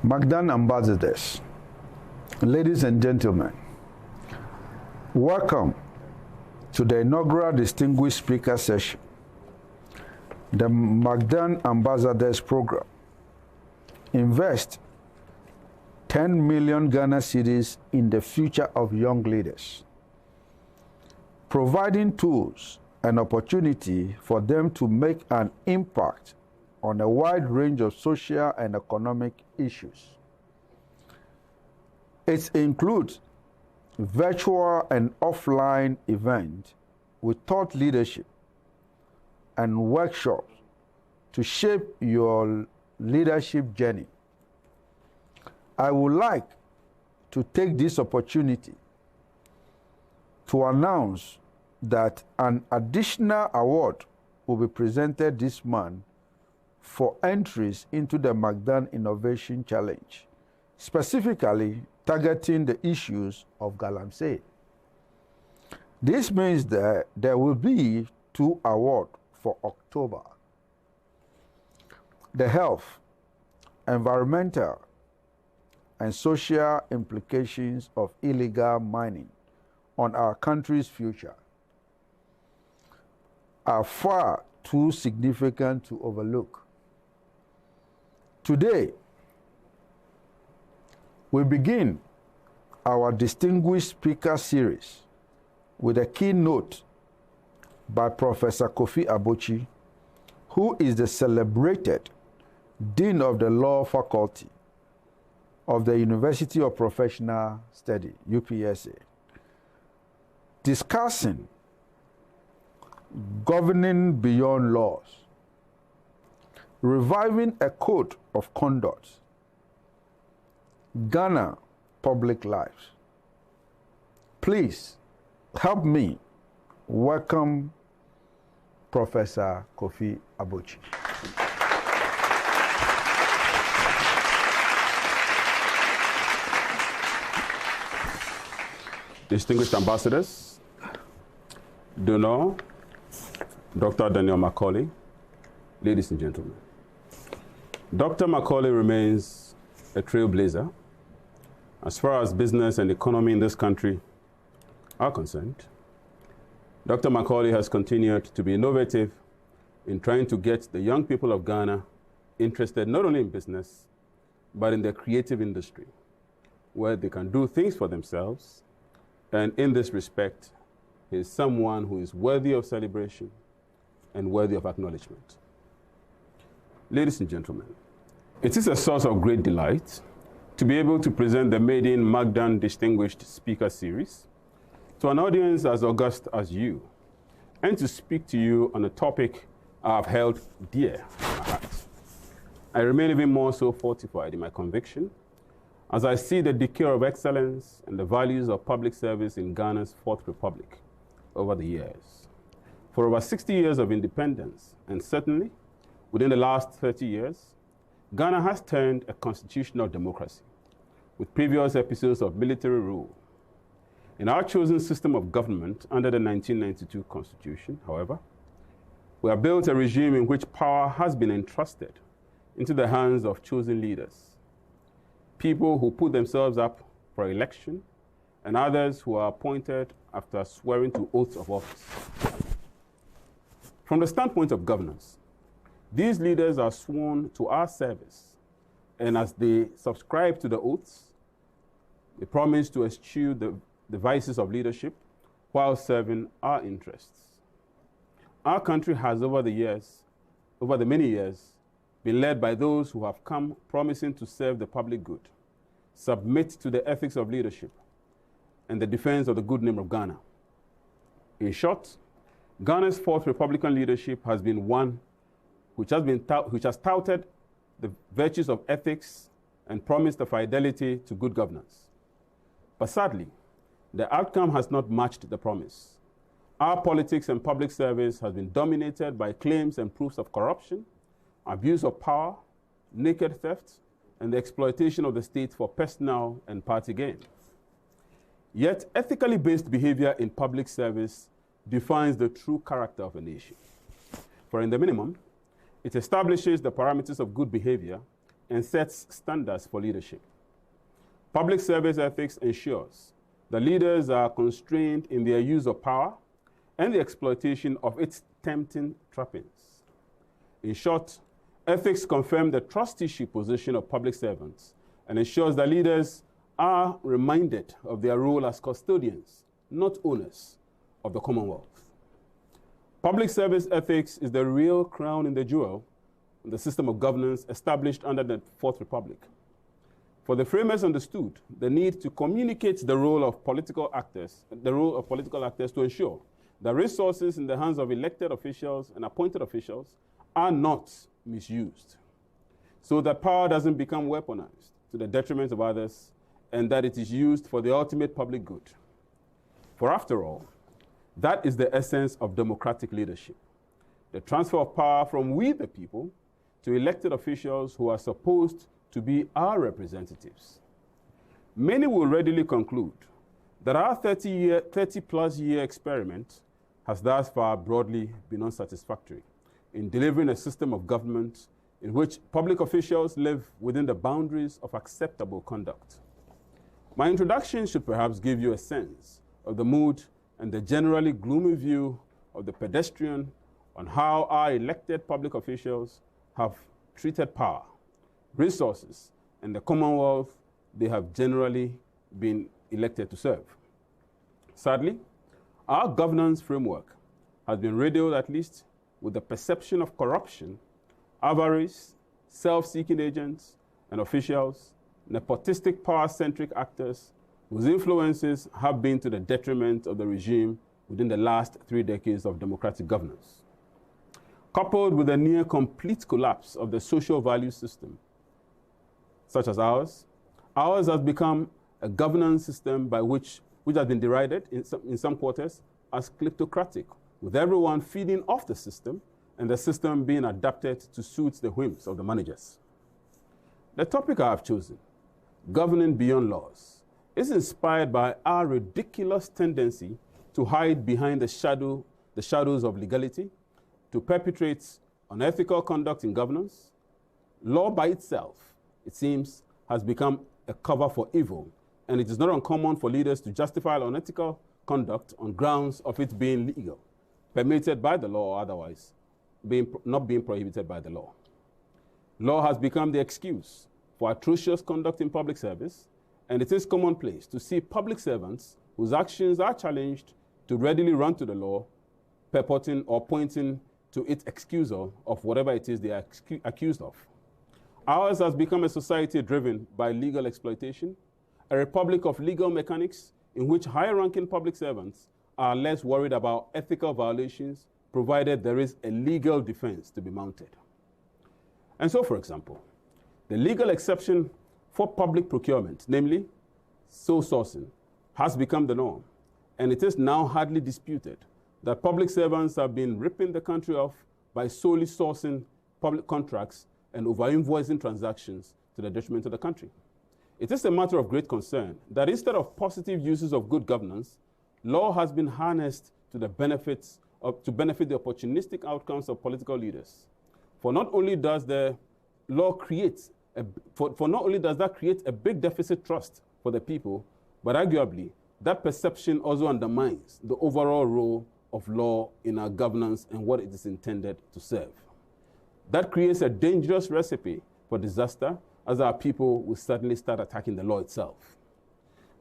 McDan ambassadors, ladies and gentlemen, welcome to the inaugural Distinguished Speaker Session, the McDan Ambassadors Program. Invest 10 million Ghana cedis in the future of young leaders, providing tools and opportunity for them to make an impact on a wide range of social and economic issues. It includes virtual and offline events with thought leadership and workshops to shape your leadership journey. I would like to take this opportunity to announce that an additional award will be presented this month for entries into the McDan Innovation Challenge, specifically targeting the issues of galamsey. This means that there will be 2 awards for October. The health, environmental, and social implications of illegal mining on our country's future are far too significant to overlook. Today, we begin our Distinguished Speaker Series with a keynote by Professor Kofi Abotsi, who is the celebrated Dean of the Law Faculty of the University of Professional Study, UPSA, discussing governing beyond laws, reviving a code of conduct, Ghana public lives. Please help me welcome Professor Kofi Abotsi. Distinguished ambassadors, Donor, Dr. Daniel McKorley, ladies and gentlemen. Dr. McKorley remains a trailblazer as far as business and economy in this country are concerned. Dr. McKorley has continued to be innovative in trying to get the young people of Ghana interested not only in business, but in the creative industry, where they can do things for themselves. And in this respect, he is someone who is worthy of celebration and worthy of acknowledgement. Ladies and gentlemen, it is a source of great delight to be able to present the maiden McDan Distinguished Speaker Series to an audience as august as you, and to speak to you on a topic I have held dear to my heart. I remain even more so fortified in my conviction as I see the decay of excellence and the values of public service in Ghana's Fourth Republic over the years. For over 60 years of independence, and certainly within the last 30 years, Ghana has turned a constitutional democracy with previous episodes of military rule. In our chosen system of government under the 1992 Constitution, however, we have built a regime in which power has been entrusted into the hands of chosen leaders, people who put themselves up for election, and others who are appointed after swearing to oaths of office. From the standpoint of governance, these leaders are sworn to our service, and as they subscribe to the oaths, they promise to eschew the vices of leadership while serving our interests. Our country has over the many years, been led by those who have come promising to serve the public good, submit to the ethics of leadership, and the defense of the good name of Ghana. In short, Ghana's Fourth Republican leadership has been one which has touted the virtues of ethics and promised the fidelity to good governance. But sadly, the outcome has not matched the promise. Our politics and public service has been dominated by claims and proofs of corruption, abuse of power, naked theft, and the exploitation of the state for personal and party gain. Yet, ethically based behavior in public service defines the true character of a nation. For in the minimum, it establishes the parameters of good behavior and sets standards for leadership. Public service ethics ensures that leaders are constrained in their use of power and the exploitation of its tempting trappings. In short, ethics confirm the trusteeship position of public servants and ensures that leaders are reminded of their role as custodians, not owners, of the Commonwealth. Public service ethics is the real crown in the jewel in the system of governance established under the Fourth Republic. For the framers understood the need to communicate the role of political actors to ensure that resources in the hands of elected officials and appointed officials are not misused, so that power doesn't become weaponized to the detriment of others, and that it is used for the ultimate public good. For after all, that is the essence of democratic leadership, the transfer of power from we the people to elected officials who are supposed to be our representatives. Many will readily conclude that our 30-plus year experiment has thus far broadly been unsatisfactory in delivering a system of government in which public officials live within the boundaries of acceptable conduct. My introduction should perhaps give you a sense of the mood and the generally gloomy view of the pedestrian on how our elected public officials have treated power, resources, and the Commonwealth they have generally been elected to serve. Sadly, our governance framework has been riddled at least with the perception of corruption, avarice, self-seeking agents and officials, nepotistic power-centric actors whose influences have been to the detriment of the regime within the last 3 decades of democratic governance. Coupled with a near complete collapse of the social value system, such as ours has become a governance system which has been derided in some quarters as kleptocratic, with everyone feeding off the system and the system being adapted to suit the whims of the managers. The topic I have chosen, governing beyond laws, is inspired by our ridiculous tendency to hide behind the shadows of legality, to perpetrate unethical conduct in governance. Law by itself, it seems, has become a cover for evil, and it is not uncommon for leaders to justify unethical conduct on grounds of it being legal, permitted by the law or otherwise, not being prohibited by the law. Law has become the excuse for atrocious conduct in public service, and it is commonplace to see public servants whose actions are challenged to readily run to the law, purporting or pointing to its excusal of whatever it is they are accused of. Ours has become a society driven by legal exploitation, a republic of legal mechanics in which higher-ranking public servants are less worried about ethical violations, provided there is a legal defense to be mounted. And so, for example, the legal exception for public procurement, namely sole sourcing, has become the norm, and it is now hardly disputed that public servants have been ripping the country off by solely sourcing public contracts and over-invoicing transactions to the detriment of the country. It is a matter of great concern that instead of positive uses of good governance, law has been harnessed to benefit the opportunistic outcomes of political leaders. For not only does that create a big deficit trust for the people, but arguably that perception also undermines the overall role of law in our governance and what it is intended to serve. That creates a dangerous recipe for disaster, as our people will certainly start attacking the law itself.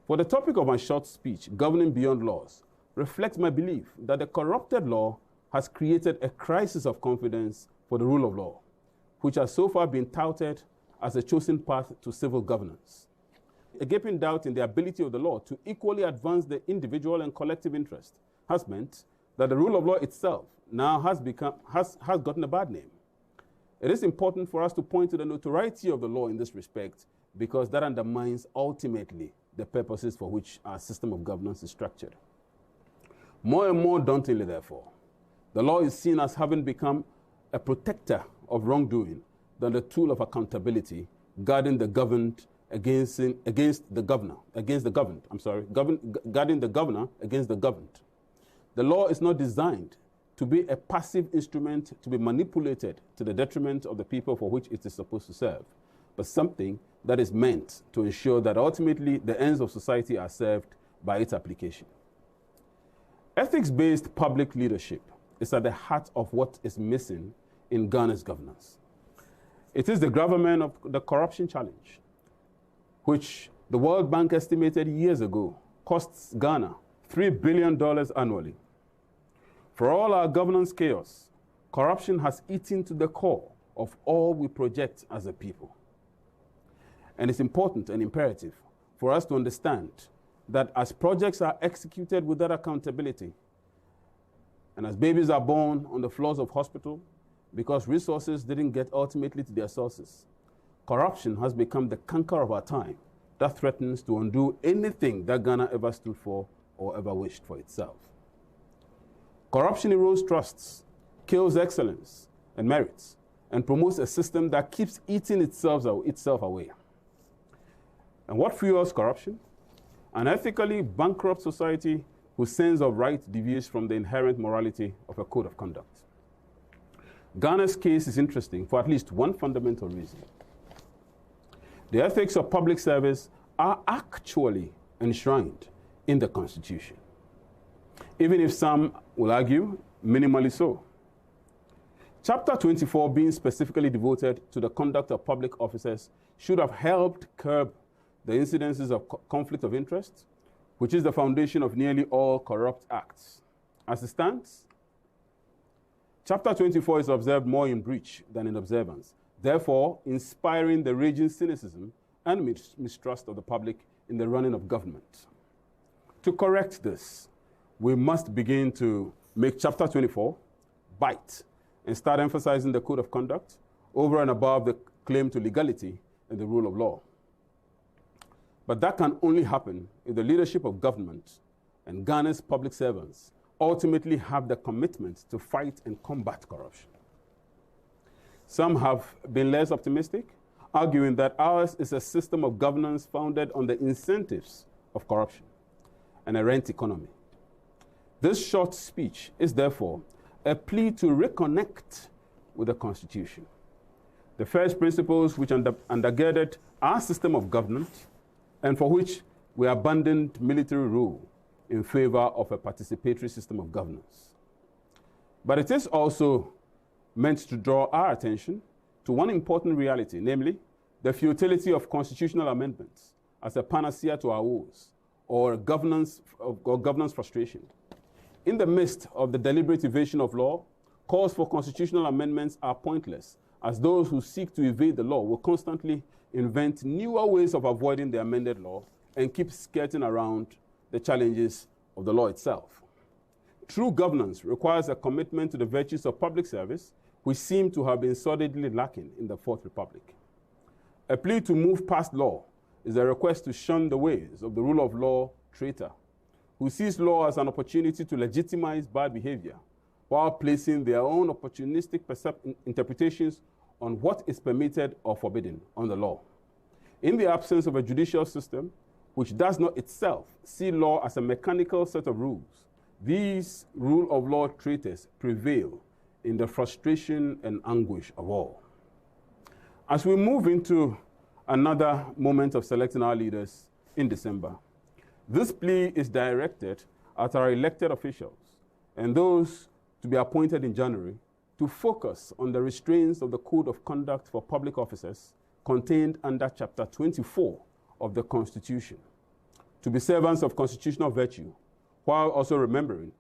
For the topic of my short speech, governing beyond laws, reflects my belief that the corrupted law has created a crisis of confidence for the rule of law, which has so far been touted as a chosen path to civil governance. A gaping doubt in the ability of the law to equally advance the individual and collective interest has meant that the rule of law itself now has gotten a bad name. It is important for us to point to the notoriety of the law in this respect, because that undermines ultimately the purposes for which our system of governance is structured. More and more dauntingly, therefore, the law is seen as having become a protector of wrongdoing than the tool of accountability, guarding the governed guarding the governor against the governed. The law is not designed to be a passive instrument to be manipulated to the detriment of the people for which it is supposed to serve, but something that is meant to ensure that ultimately the ends of society are served by its application. Ethics-based public leadership is at the heart of what is missing in Ghana's governance. It is the gravamen of the corruption challenge, which the World Bank estimated years ago costs Ghana $3 billion annually. For all our governance chaos, corruption has eaten to the core of all we project as a people. And it's important and imperative for us to understand that as projects are executed without accountability, and as babies are born on the floors of hospital because resources didn't get ultimately to their sources, corruption has become the canker of our time that threatens to undo anything that Ghana ever stood for or ever wished for itself. Corruption erodes trusts, kills excellence and merits, and promotes a system that keeps eating itself away. And what fuels corruption? An ethically bankrupt society whose sense of right deviates from the inherent morality of a code of conduct. Ghana's case is interesting for at least one fundamental reason. The ethics of public service are actually enshrined in the Constitution, even if some will argue minimally so. Chapter 24, being specifically devoted to the conduct of public officers, should have helped curb the incidences of conflict of interest, which is the foundation of nearly all corrupt acts. As it stands, Chapter 24 is observed more in breach than in observance, therefore inspiring the raging cynicism and mistrust of the public in the running of government. To correct this, we must begin to make Chapter 24 bite and start emphasizing the code of conduct over and above the claim to legality and the rule of law. But that can only happen if the leadership of government and Ghana's public servants ultimately have the commitment to fight and combat corruption. Some have been less optimistic, arguing that ours is a system of governance founded on the incentives of corruption and a rent economy. This short speech is therefore a plea to reconnect with the Constitution, the first principles which undergirded our system of governance and for which we abandoned military rule in favor of a participatory system of governance. But it is also meant to draw our attention to one important reality, namely the futility of constitutional amendments as a panacea to our woes or governance frustration. In the midst of the deliberate evasion of law, calls for constitutional amendments are pointless, as those who seek to evade the law will constantly invent newer ways of avoiding the amended law and keep skirting around the challenges of the law itself. True governance requires a commitment to the virtues of public service, which seem to have been solidly lacking in the Fourth Republic. A plea to move past law is a request to shun the ways of the rule of law traitor, who sees law as an opportunity to legitimize bad behavior while placing their own opportunistic interpretations on what is permitted or forbidden on the law. In the absence of a judicial system, which does not itself see law as a mechanical set of rules, these rule of law traitors prevail in the frustration and anguish of all. As we move into another moment of selecting our leaders in December, this plea is directed at our elected officials and those to be appointed in January to focus on the restraints of the Code of Conduct for Public Officers contained under Chapter 24 of the Constitution, to be servants of constitutional virtue, while also remembering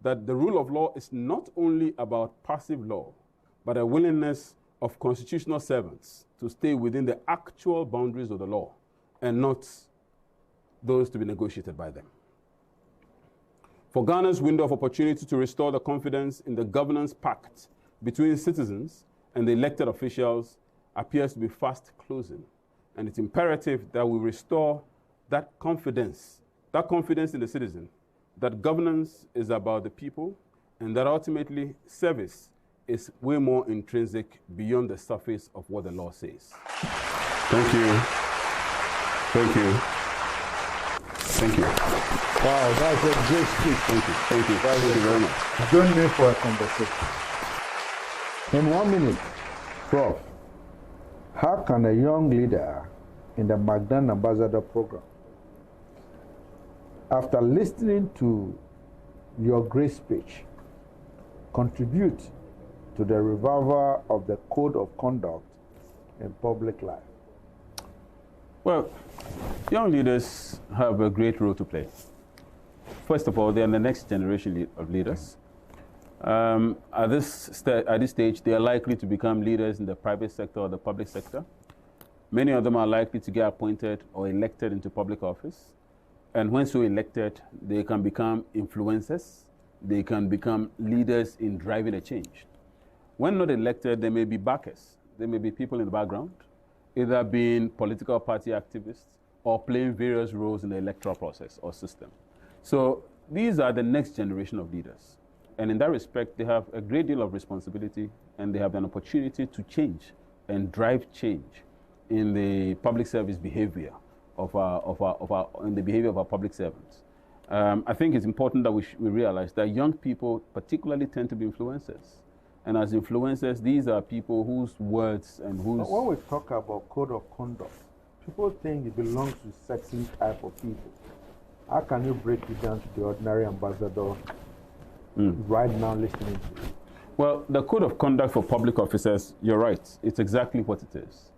that the rule of law is not only about passive law, but a willingness of constitutional servants to stay within the actual boundaries of the law and not those to be negotiated by them. For Ghana's window of opportunity to restore the confidence in the governance pact between citizens and the elected officials appears to be fast closing, and it's imperative that we restore that confidence in the citizen, that governance is about the people, and that ultimately service is way more intrinsic beyond the surface of what the law says. Thank you. Thank you. Thank you. Wow, that's a great speech. Thank you. Thank you. Thank you very much. Join me for a conversation. In 1 minute, Prof, How can a young leader in the McDan Ambassador Program, after listening to your great speech, contribute to the revival of the code of conduct in public life? Well, young leaders have a great role to play. First of all, they are the next generation of leaders. At this stage, they are likely to become leaders in the private sector or the public sector. Many of them are likely to get appointed or elected into public office. And when so elected, they can become influencers. They can become leaders in driving a change. When not elected, they may be backers. They may be people in the background, either being political party activists or playing various roles in the electoral process or system. So these are the next generation of leaders. And in that respect, they have a great deal of responsibility, and they have an opportunity to change and drive change in the public service behavior in the behavior of our public servants. I think it's important that we realize that young people particularly tend to be influencers. And as influencers, these are people whose words and whose... But when we talk about code of conduct, people think it belongs to certain type of people. How can you break it down to the ordinary ambassador right now listening to you? Well, the code of conduct for public officers, you're right. It's exactly what it is.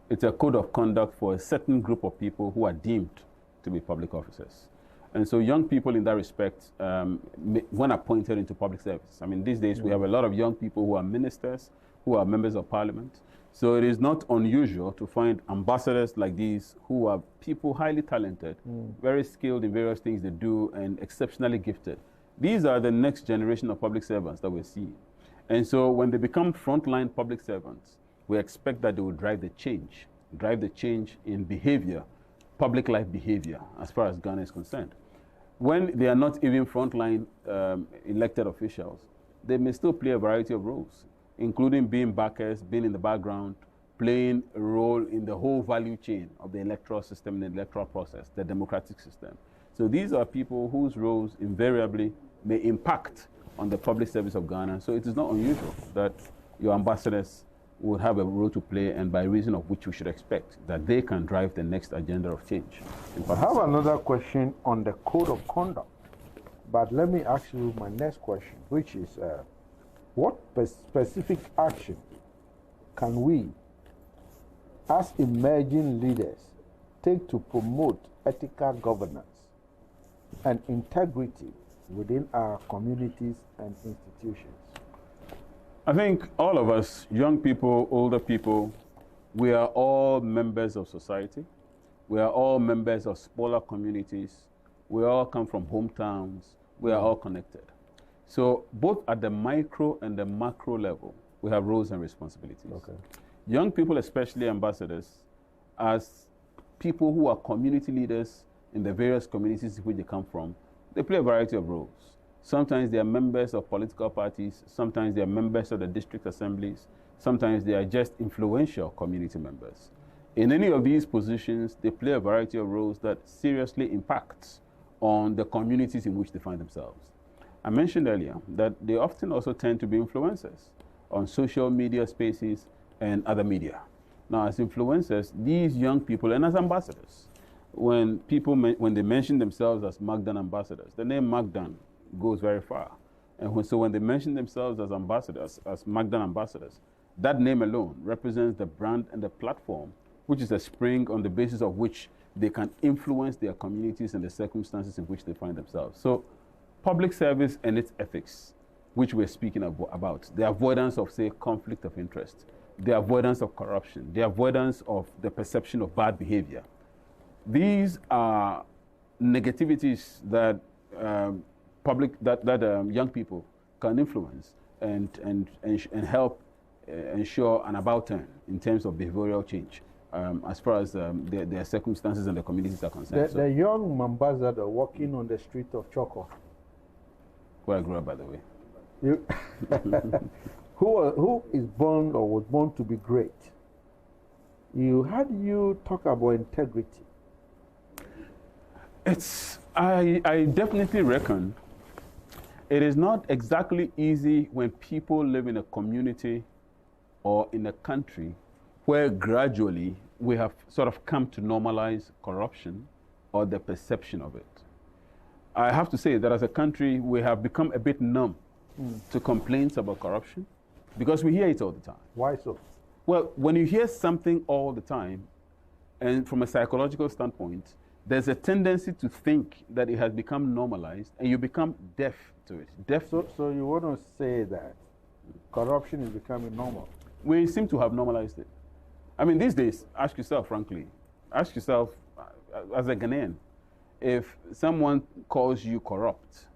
It's a code of conduct for a certain group of people who are deemed to be public officers. And so young people in that respect, when appointed into public service, I mean, these days we have a lot of young people who are ministers, who are members of parliament. So it is not unusual to find ambassadors like these who are people highly talented, very skilled in various things they do, and exceptionally gifted. These are the next generation of public servants that we're seeing. And so when they become frontline public servants, we expect that they will drive the change in behavior, public life behavior, as far as Ghana is concerned. When they are not even frontline elected officials, they may still play a variety of roles, including being backers, being in the background, playing a role in the whole value chain of the electoral system, the electoral process, the democratic system. So these are people whose roles invariably may impact on the public service of Ghana. So it is not unusual that your ambassadors would have a role to play, and by reason of which we should expect that they can drive the next agenda of change. I have another question on the code of conduct, but let me ask you my next question, which is what specific action can we, as emerging leaders, take to promote ethical governance and integrity within our communities and institutions? I think all of us, young people, older people, we are all members of society. We are all members of smaller communities. We all come from hometowns. We are all connected. So both at the micro and the macro level, we have roles and responsibilities. Okay. Young people, especially ambassadors, as people who are community leaders in the various communities in which they come from, they play a variety of roles. Sometimes they are members of political parties. Sometimes they are members of the district assemblies. Sometimes they are just influential community members. In any of these positions, they play a variety of roles that seriously impact on the communities in which they find themselves. I mentioned earlier that they often also tend to be influencers on social media spaces and other media. Now, as influencers, these young people, and as ambassadors, when they mention themselves as McDan ambassadors, the name McDan goes very far. And so when they mention themselves as ambassadors, as McDan ambassadors, that name alone represents the brand and the platform, which is a spring on the basis of which they can influence their communities and the circumstances in which they find themselves. So public service and its ethics, which we're speaking about, the avoidance of, say, conflict of interest, the avoidance of corruption, the avoidance of the perception of bad behavior. These are negativities that young people can influence and help ensure an about turn in terms of behavioral change as far as their circumstances and the communities are concerned. The young ambassador walking on the street of Choco, where I grew up, by the way. Who is born or was born to be great? How do you talk about integrity? I definitely reckon it is not exactly easy when people live in a community or in a country where gradually we have sort of come to normalize corruption or the perception of it. I have to say that as a country, we have become a bit numb to complaints about corruption because we hear it all the time. Why so? Well, when you hear something all the time, and from a psychological standpoint, there's a tendency to think that it has become normalized and you become deaf to it. So you want to say that corruption is becoming normal? We seem to have normalized it. I mean, these days, ask yourself, frankly, as a Ghanaian, if someone calls you corrupt,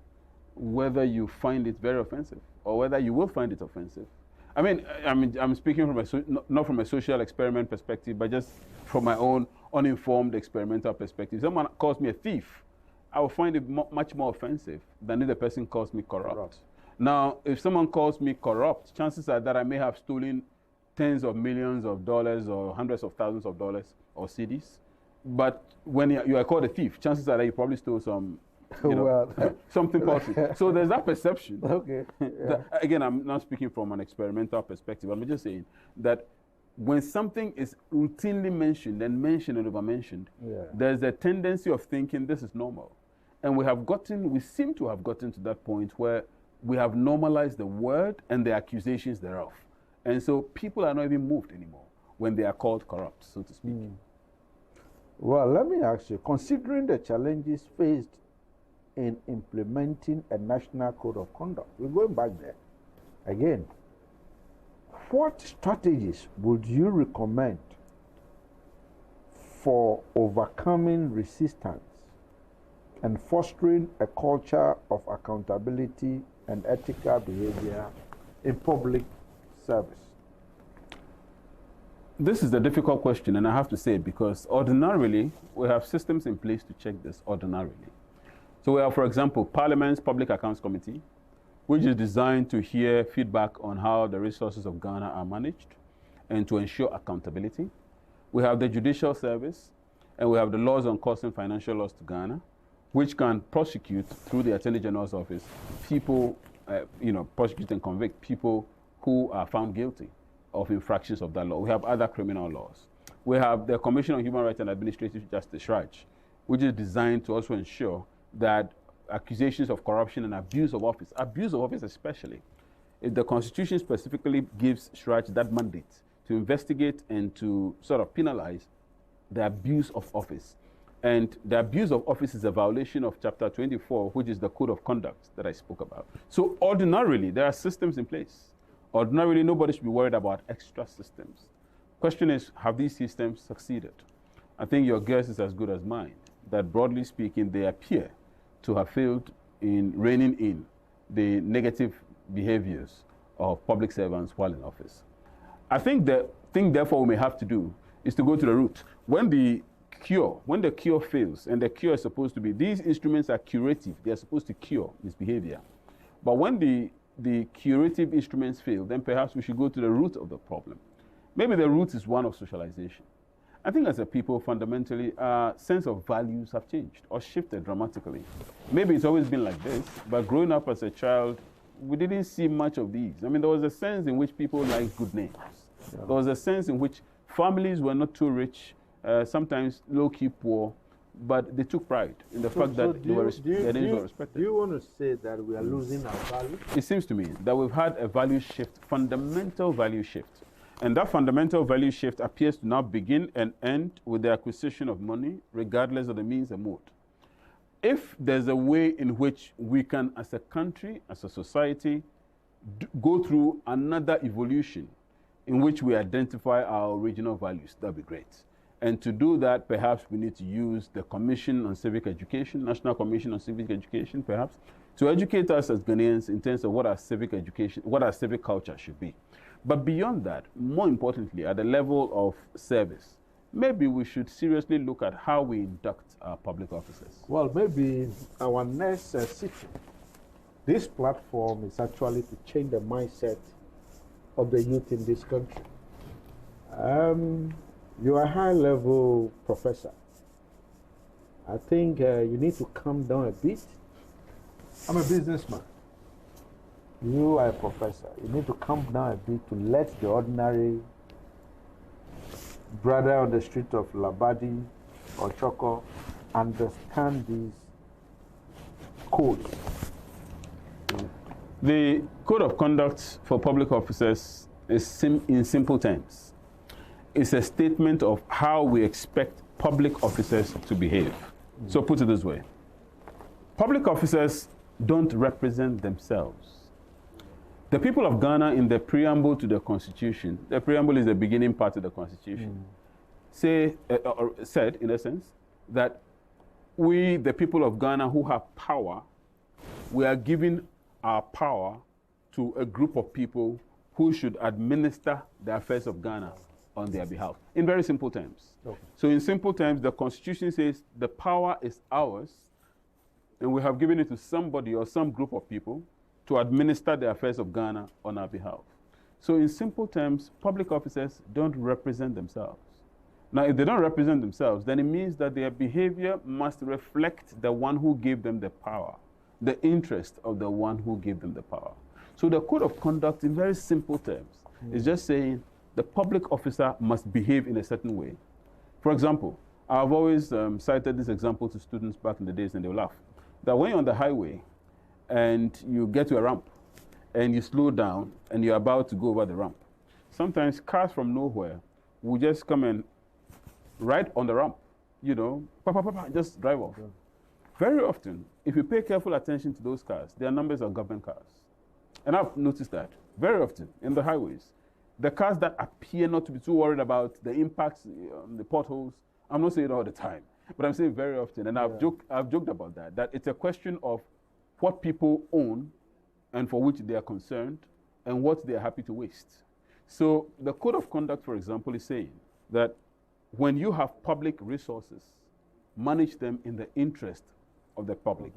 whether you find it very offensive or whether you will find it offensive. I'm speaking from not from a social experiment perspective, but just from my own uninformed experimental perspective. Someone calls me a thief, I will find it much more offensive than if the person calls me corrupt. Now, if someone calls me corrupt, chances are that I may have stolen tens of millions of dollars or hundreds of thousands of dollars or cedis. But when you are called a thief, chances are that you probably stole some, something paltry. So there's that perception. Okay. Yeah. Again, I'm not speaking from an experimental perspective. I'm just saying that when something is routinely mentioned and over-mentioned, there's a tendency of thinking this is normal. And we seem to have gotten to that point where we have normalized the word and the accusations thereof. And so people are not even moved anymore when they are called corrupt, so to speak. Well, let me ask you, considering the challenges faced in implementing a national code of conduct, we're going back there again. What strategies would you recommend for overcoming resistance and fostering a culture of accountability and ethical behavior in public service? This is a difficult question, and I have to say, because ordinarily, we have systems in place to check this ordinarily. So we have, for example, Parliament's Public Accounts Committee, which is designed to hear feedback on how the resources of Ghana are managed and to ensure accountability. We have the Judicial Service, and we have the Laws on Causing Financial Loss to Ghana, which can prosecute through the Attorney General's office people, prosecute and convict people who are found guilty of infractions of that law. We have other criminal laws. We have the Commission on Human Rights and Administrative Justice, RIGH, which is designed to also ensure that accusations of corruption and abuse of office especially, if the Constitution specifically gives RIGH that mandate to investigate and to sort of penalize the abuse of office. And the abuse of office is a violation of Chapter 24, which is the Code of Conduct that I spoke about. So ordinarily, there are systems in place. Ordinarily, nobody should be worried about extra systems. Question is, have these systems succeeded? I think your guess is as good as mine, that broadly speaking, they appear to have failed in reining in the negative behaviors of public servants while in office. I think the thing, therefore, we may have to do is to go to the root. When the cure fails, and the cure is supposed to be, these instruments are curative, they are supposed to cure misbehavior. But when the curative instruments fail, then perhaps we should go to the root of the problem. Maybe the root is one of socialization. I think as a people, fundamentally, our sense of values have changed or shifted dramatically. Maybe it's always been like this, but growing up as a child, we didn't see much of these. I mean, there was a sense in which people liked good names. Yeah. There was a sense in which families were not too rich, sometimes low-key poor, but they took pride in the fact that their names were respected. Do you want to say that we are losing our values? It seems to me that we've had a value shift, fundamental value shift. And that fundamental value shift appears to now begin and end with the acquisition of money, regardless of the means and mode. If there's a way in which we can, as a country, as a society, go through another evolution in which we identify our original values, that'd be great. And to do that, perhaps we need to use the Commission on Civic Education, National Commission on Civic Education, perhaps, to educate us as Ghanaians in terms of what our civic education, what our civic culture should be. But beyond that, more importantly, at the level of service, maybe we should seriously look at how we induct our public officers. Well, maybe our next sitting, this platform is actually to change the mindset of the youth in this country. You're a high-level professor. I think you need to calm down a bit. I'm a businessman. You are a professor. You need to calm down a bit to let the ordinary brother on the street of Labadi or Choco understand these codes? The code of conduct for public officers is in simple terms. It's a statement of how we expect public officers to behave. So put it this way. Public officers don't represent themselves. The people of Ghana, in the preamble to the Constitution, the preamble is the beginning part of the Constitution, said, in essence, that we, the people of Ghana who have power, we are giving our power to a group of people who should administer the affairs of Ghana on their behalf, in very simple terms. Okay. So in simple terms, the Constitution says the power is ours, and we have given it to somebody or some group of people to administer the affairs of Ghana on our behalf. So in simple terms, public officers don't represent themselves. Now, if they don't represent themselves, then it means that their behavior must reflect the one who gave them the power, the interest of the one who gave them the power. So the code of conduct, in very simple terms, is just saying the public officer must behave in a certain way. For example, I've always cited this example to students back in the days, and they'll laugh, that when you're on the highway and you get to a ramp and you slow down and you're about to go over the ramp, sometimes cars from nowhere will just come and right on the ramp, you know, just drive off. Yeah. Very often, if you pay careful attention to those cars, their numbers are government cars. And I've noticed that very often in the highways. The cars that appear not to be too worried about the impacts, the potholes, I'm not saying it all the time, but I'm saying very often, and I've joked about that it's a question of what people own and for which they are concerned and what they are happy to waste. So the code of conduct, for example, is saying that when you have public resources, manage them in the interest of the public.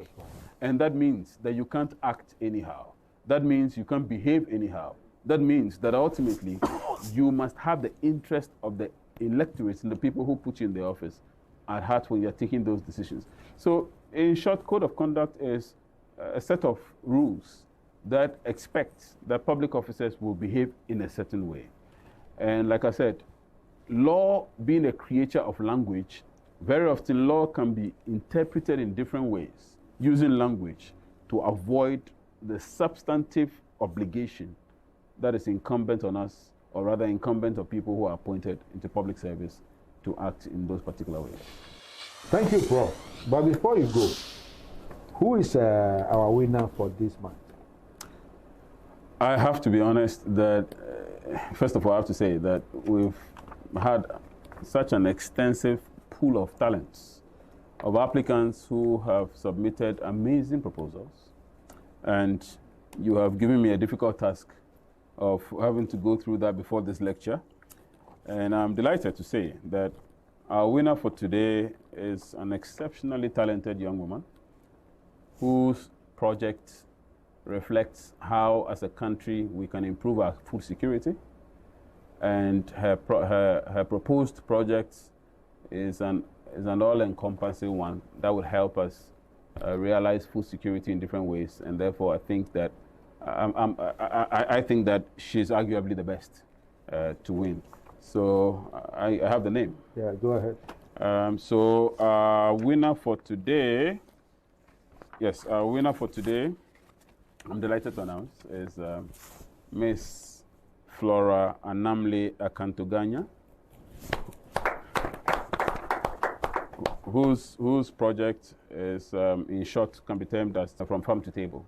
And that means that you can't act anyhow. That means you can't behave anyhow. That means that ultimately you must have the interest of the electorates and the people who put you in the office at heart when you're taking those decisions. So in short, code of conduct is a set of rules that expects that public officers will behave in a certain way. And like I said, law being a creature of language, very often law can be interpreted in different ways using language to avoid the substantive obligation that is incumbent on us, or rather incumbent on people who are appointed into public service to act in those particular ways. Thank you, Prof. But before you go, who is our winner for this month? I have to be honest that, first of all, I have to say that we've had such an extensive pool of talents, of applicants who have submitted amazing proposals. And you have given me a difficult task of having to go through that before this lecture. And I'm delighted to say that our winner for today is an exceptionally talented young woman whose project reflects how, as a country, we can improve our food security. And her proposed project is an all-encompassing one that would help us realize food security in different ways. And therefore, I think that I think that she's arguably the best to win. So I have the name. Yeah, go ahead. So our winner for today, our winner for today, I'm delighted to announce, is Miss Flora Anamle Akantoganya, whose project is, in short, can be termed as from farm to table.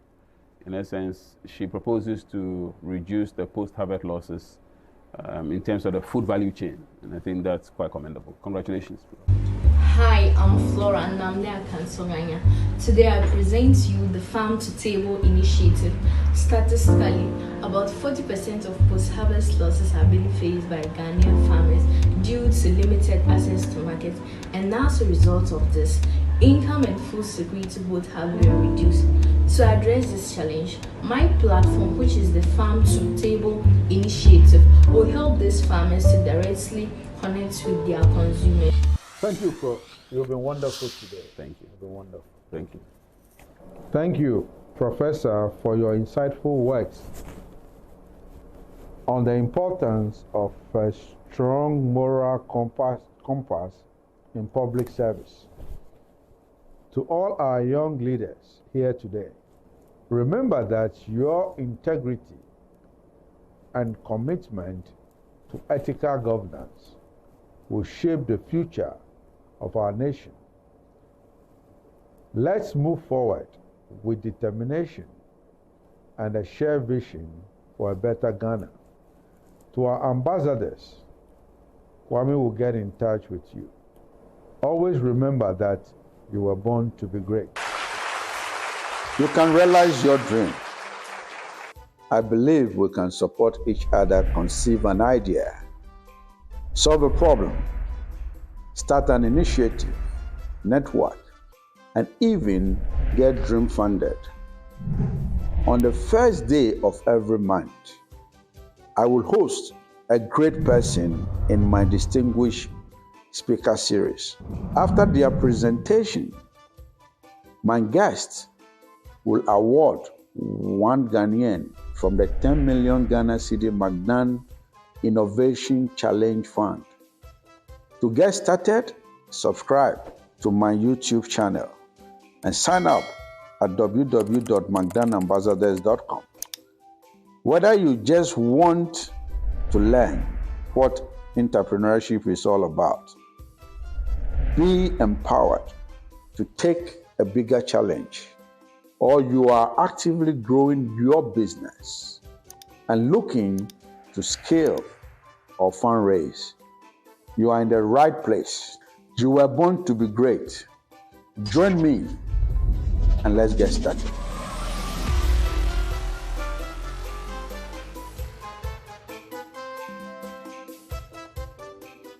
In essence, she proposes to reduce the post-harvest losses in terms of the food value chain, and I think that's quite commendable. Congratulations. Hi, I'm Flora Namle Akansonganya. Today I present to you the Farm to Table initiative. Statistically, about 40% of post-harvest losses have been faced by Ghanaian farmers due to limited access to markets, and as a result of this, income and food security both have been reduced. To address this challenge, my platform, which is the Farm to Table initiative, will help these farmers to directly connect with their consumers. Thank you, Prof. You've been wonderful today. Thank you. You've been wonderful. Thank you. Thank you, Professor, for your insightful words on the importance of fresh strong moral compass in public service. To all our young leaders here today, remember that your integrity and commitment to ethical governance will shape the future of our nation. Let's move forward with determination and a shared vision for a better Ghana. To our ambassadors, Kwame will get in touch with you. Always remember that you were born to be great. You can realize your dream. I believe we can support each other, conceive an idea, solve a problem, start an initiative, network, and even get dream funded. On the first day of every month, I will host a great person in my distinguished speaker series. After their presentation, my guests will award 1 Ghanaian from the 10 million Ghana cedi McDan Innovation Challenge Fund. To get started, subscribe to my YouTube channel and sign up at www.mcdanambassadors.com. Whether you just want to learn what entrepreneurship is all about, be empowered to take a bigger challenge, or you are actively growing your business and looking to scale or fundraise, you are in the right place. You were born to be great. Join me and let's get started.